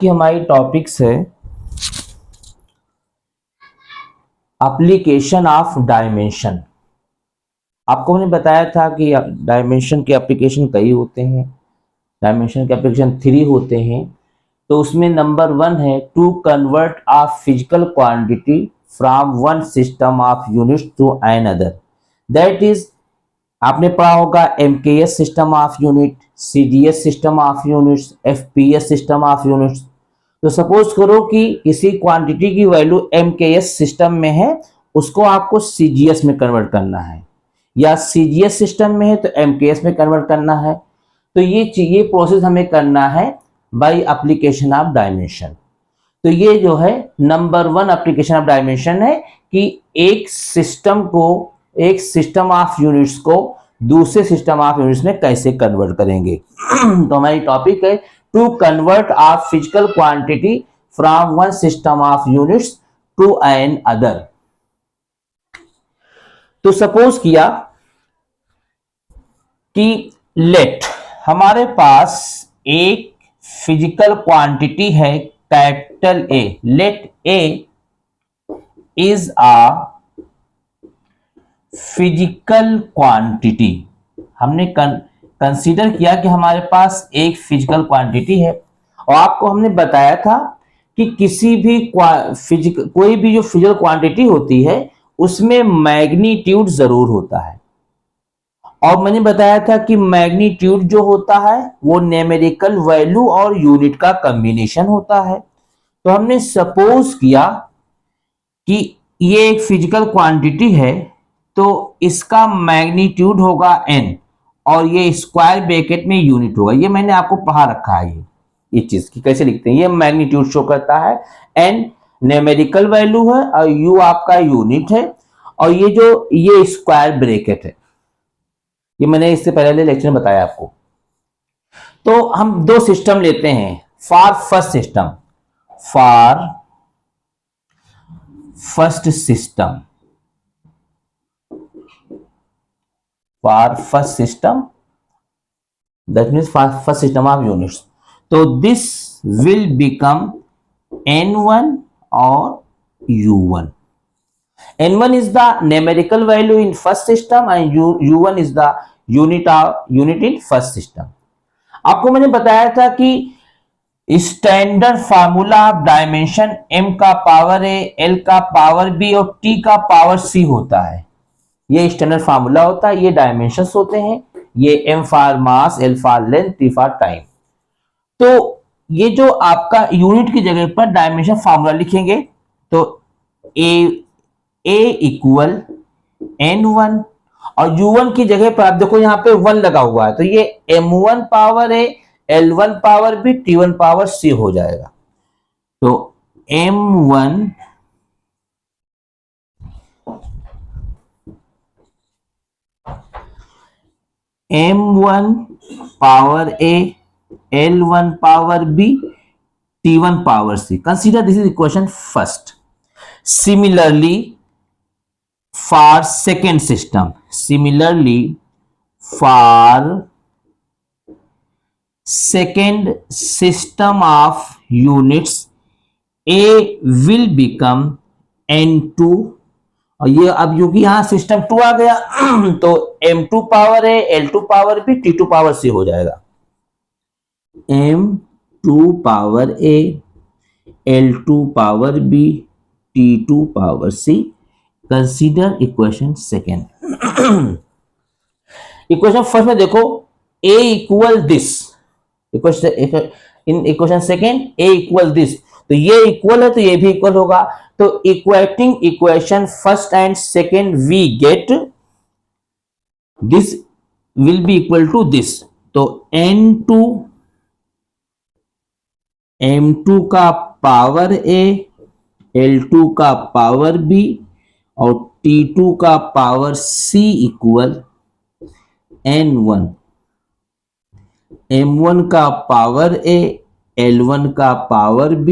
कि हमारी टॉपिक्स है एप्लीकेशन ऑफ डायमेंशन। आपको मैंने बताया था कि डायमेंशन के एप्लीकेशन कई होते हैं, डायमेंशन के एप्लीकेशन 3 होते हैं। तो उसमें नंबर 1 है to convert a physical quantity from one system of units to another. That is, आपने पढ़ा होगा MKS system of unit, CDS system of units, FPS system of units. तो सपोज करो कि किसी क्वांटिटी की वैल्यू एमकेएस सिस्टम में है, उसको आपको सीजीएस में कन्वर्ट करना है, या सीजीएस सिस्टम में है तो एमकेएस में कन्वर्ट करना है। तो ये प्रोसेस हमें करना है बाय एप्लीकेशन ऑफ डायमेंशन। तो ये जो है नंबर 1 एप्लीकेशन ऑफ डायमेंशन है कि एक सिस्टम ऑफ यूनिट्स को दूसरे सिस्टम ऑफ यूनिट्स में कैसे कन्वर्ट करेंगे। तो हमारी टॉपिक है to convert a physical quantity from one system of units to another. तो सपोज किया कि लेट हमारे पास एक फिजिकल क्वांटिटी है capital A. Let A is a physical quantity. हमने कंसीडर किया कि हमारे पास एक फिजिकल क्वांटिटी है, और आपको हमने बताया था कि किसी भी कोई भी जो फिजिकल क्वांटिटी होती है उसमें मैग्नीट्यूड जरूर होता है। और मैंने बताया था कि मैग्नीट्यूड जो होता है वो न्यूमेरिकल वैल्यू और यूनिट का कॉम्बिनेशन होता है। तो हमने सपोज किया कि ये एक फिजिकल क्वांटिटी है, तो इसका मैग्नीट्यूड होगा n और ये स्क्वायर ब्रैकेट में यूनिट होगा। ये मैंने आपको पढ़ा रखा है। ये चीज की कैसे लिखते हैं, ये मैग्नीट्यूड शो करता है, n न्यूमेरिकल वैल्यू है और u आपका यूनिट है, और ये स्क्वायर ब्रैकेट है। ये मैंने इससे पहले लेक्चर में बताया आपको। तो हम दो सिस्टम लेते हैं for first system that means first system of units. So this will become n1 or u1. n1 is the numerical value in first system and u1 is the unit in first system. आपको मैंने बताया था कि standard formula of dimension m का power a, l का power b और t का power c होता है। ये स्टैंडर्ड फार्मूला होता है, ये डायमेंशंस होते हैं। ये m for mass, l for length, t for time. तो ये जो आपका यूनिट की जगह पर डायमेंशन फार्मूला लिखेंगे, तो a इक्वल n1 और u1 की जगह पर आप देखो यहां पे 1 लगा हुआ है, तो ये m1 power a, l1 power b, t1 power c हो जाएगा। तो m1 power a, l1 power b, t1 power c। Consider this is equation first. Similarly for second system, of units a will become n2, और ये अब क्योंकि यहां system 2 आ गया तो m2 पावर है, l2 power b, t2 power c हो जाएगा। m2 power a, l2 power b, t2 power c। Consider equation second. Equation first में देखो a equal this, in equation second a equal this, तो ये equal है तो ये भी इक्वल होगा। तो equating equation first and second we get this will be equal to this. तो m2 का पावर a, l2 का पावर b और t2 का power c equal n1। m1 का पावर a, l1 का पावर b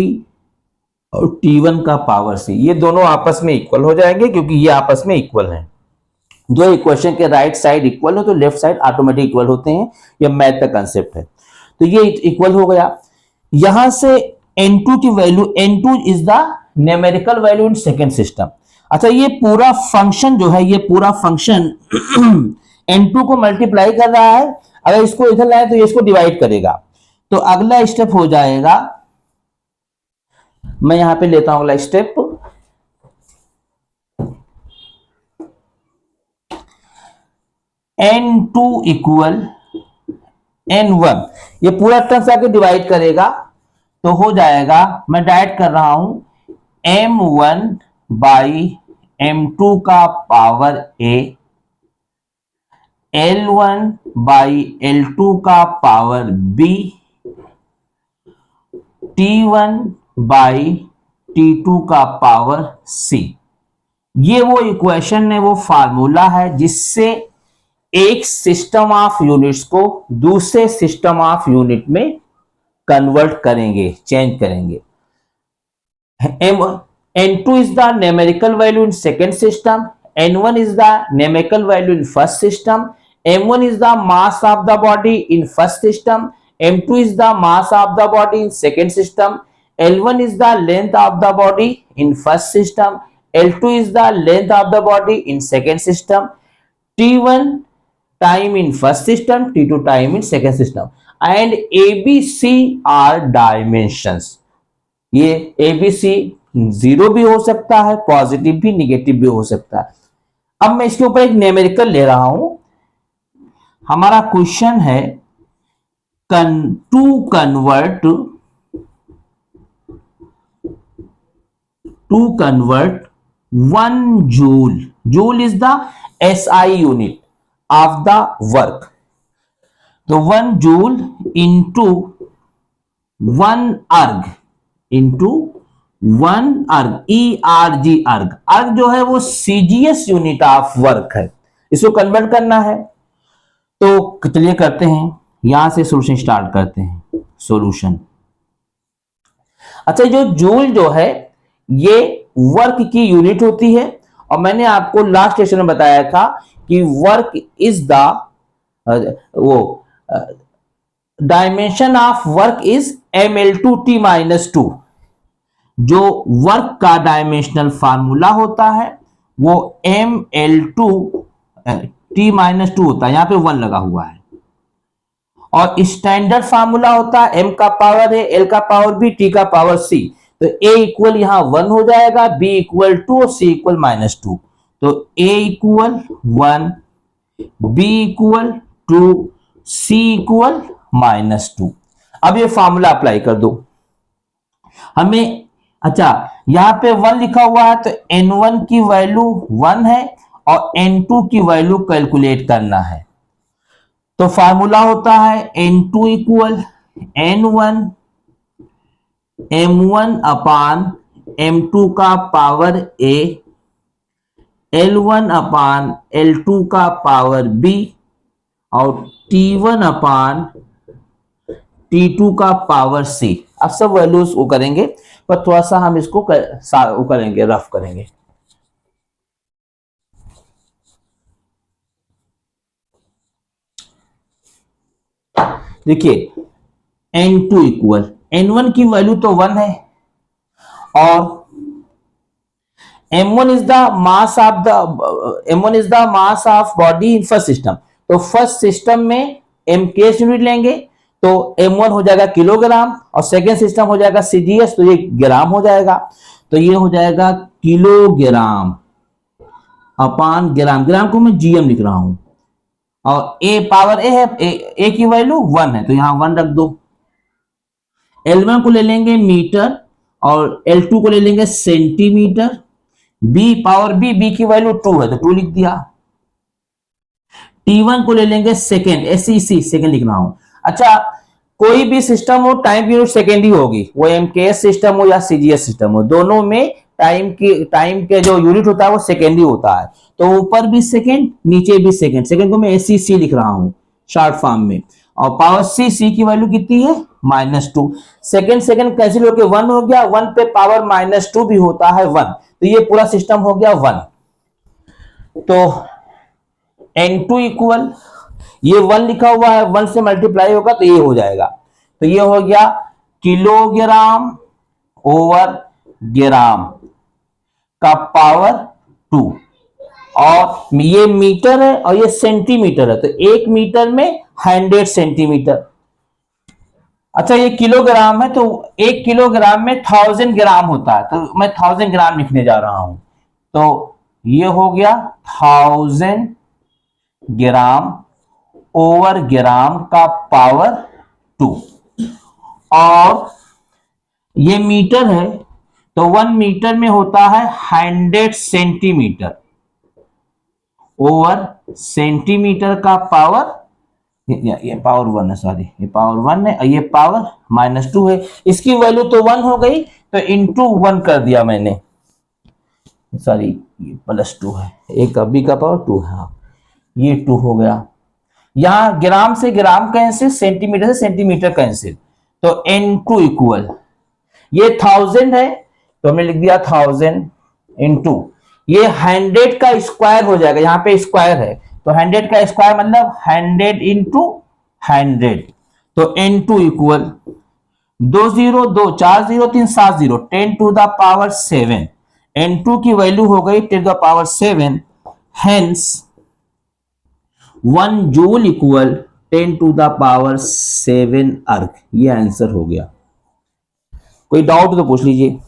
और t1 का power c, ये दोनों आपस में इक्वल हो जाएंगे क्योंकि ये आपस में इक्वल हैं। दो इक्वेशन के राइट साइड इक्वल हो तो लेफ्ट साइड ऑटोमेटिक इक्वल होते हैं। ये मैथ का कंसेप्ट है। तो ये इक्वल हो गया। यहां से N2 की value, N2 is the numerical value in second system. अच्छा, ये पूरा फंक्शन जो है, ये पूरा फंक्शन N2 को मल्टीप्लाई कर रहा है। अगर इसको इधर लाए तो ये इसको डिवाइड करेगा। तो अगला स्टेप हो जाएगा, मैं यहां पे लेता हूं अगला स्टेप, N2 इक्वल N1, ये पूरा टर्म से आके डिवाइड करेगा तो हो जाएगा, मैं डायरेक्ट कर रहा हूं, M1 बाई M2 का power A, L1 by L2 का power B, T1 by T2 का पावर C। ये वो इक्वेशन है, वो फार्मूला है जिससे एक सिस्टम ऑफ यूनिट्स को दूसरे सिस्टम ऑफ यूनिट में कन्वर्ट करेंगे, चेंज करेंगे। N2 is the numerical value in second system, N1 is the numerical value in first system, M1 is the mass of the body in first system, M2 is the mass of the body in second system, L1 is the length of the body in first system, L2 is the length of the body in second system, T1 time in first system, T2 time in second system, and ABC are dimensions। ये ABC zero भी हो सकता है, positive भी, negative भी हो सकता है। अब मैं इसके ऊपर एक न्यूमेरिकल ले रहा हूं। हमारा क्वेश्चन है to convert 1 joule, joule is the SI unit of the work, तो 1 जूल इंटू 1 अर्ग इंटू 1 अर्ग, ERG अर्ग, अर्ग जो है वो CGS यूनिट ऑफ वर्क है, इसको कन्वर्ट करना है। तो चलिए करते हैं, यहां से सॉल्यूशन स्टार्ट करते हैं। सॉल्यूशन, अच्छा, जो जूल जो है ये वर्क की यूनिट होती है, और मैंने आपको लास्ट सेशन में बताया था कि वर्क इज द वो dimension of work is ML2T-2। जो वर्क का डायमेंशनल फार्मूला होता है वो ML2T-2 होता है, यहां पे 1 लगा हुआ है। और स्टैंडर्ड फार्मूला होता है M का पावर है, L का पावर B, T का पावर C। तो A इक्वल यहां 1 हो जाएगा, B इक्वल 2 और C इक्वल -2। तो A equal 1, B equal 2, C equal -2। अब ये फार्मूला अप्लाई कर दो हमें। अच्छा, यहां पे 1 लिखा हुआ है तो N1 की वैल्यू 1 है और N2 की वैल्यू कैलकुलेट करना है। तो फार्मूला होता है N2 इक्वल N1 M1 अपान M2 का power A, L1 upon L2 का पावर B और T1 अपान T2 का पावर C। अब सब वैल्यूज वो करेंगे, पर थोड़ा सा हम इसको करेंगे, रफ करेंगे। देखिए, N2 इक्वल N1 की वैल्यू तो 1 है और M1 is the mass of body in first system. तो फर्स्ट सिस्टम में MKS यूनिट लेंगे तो M1 हो जाएगा किलोग्राम और सेकेंड सिस्टम हो जाएगा CGS, तो ये ग्राम हो जाएगा। तो ये हो जाएगा किलोग्राम अपान ग्राम, ग्राम को मैं GM लिख रहा हूं, और A पावर A है, A की वैल्यू 1 है तो यहां 1 रख दो। L1 को ले लेंगे मीटर और L2 को ले लेंगे सेंटीमीटर, B पावर B की वैल्यू 2 है तो 2 लिख दिया। T1 को ले लेंगे सेकेंड, SEC सेकेंड लिख रहा हूं। अच्छा, कोई भी सिस्टम हो टाइम यूनिट सेकेंड ही होगी, वो MKS सिस्टम हो या CGS सिस्टम हो, दोनों में टाइम के जो यूनिट होता है वो सेकेंड ही होता है। तो ऊपर भी सेकेंड, नीचे भी सेकेंड, सेकेंड को मैं SEC लिख रहा हूं शॉर्ट फॉर्म में, और पावर C की वैल्यू कितनी है -2। सेकेंड कैंसिल होकर 1 हो गया, 1 पे पावर -2 भी होता है 1, तो ये पूरा सिस्टम हो गया 1। तो N2 इक्वल, ये 1 लिखा हुआ है, 1 से मल्टीप्लाई होगा तो ये हो जाएगा, तो ये हो गया किलोग्राम ओवर ग्राम का पावर 2। और ये मीटर है और ये सेंटीमीटर है, तो 1 मीटर में 100 सेंटीमीटर। अच्छा ये किलोग्राम है, तो 1 किलोग्राम में 1000 ग्राम होता है, तो मैं 1000 ग्राम लिखने जा रहा हूं। तो ये हो गया 1000 ग्राम ओवर ग्राम का पावर 2। और ये मीटर है, तो 1 मीटर में होता है 100 सेंटीमीटर ओवर सेंटीमीटर का पावर, ये पावर 1 है, सॉरी ये पावर 1 है और ये पावर -2 है। इसकी वैल्यू तो 1 हो गई, तो इंटू 1 कर दिया मैंने, सॉरी ये +2 है, एक बी का पावर 2 है, ये 2 हो गया। यहां ग्राम से ग्राम कैंसिल, सेंटीमीटर से सेंटीमीटर कैंसिल, तो n2 इक्वल, ये 1000 है तो हमने लिख दिया 1000 इंटू ये 100 का स्क्वायर हो जाएगा, यहां पे स्क्वायर है तो 100 का स्क्वायर मतलब 100 इंटू 100, तो n2 equal 2 0 2 4 0 3 7 0 10 to the power 7। n2 की वैल्यू हो गई 10 to the power 7, hence 1 joule equal 10 to the power 7 erg. ये आंसर हो गया। कोई डाउट तो पूछ लीजिए।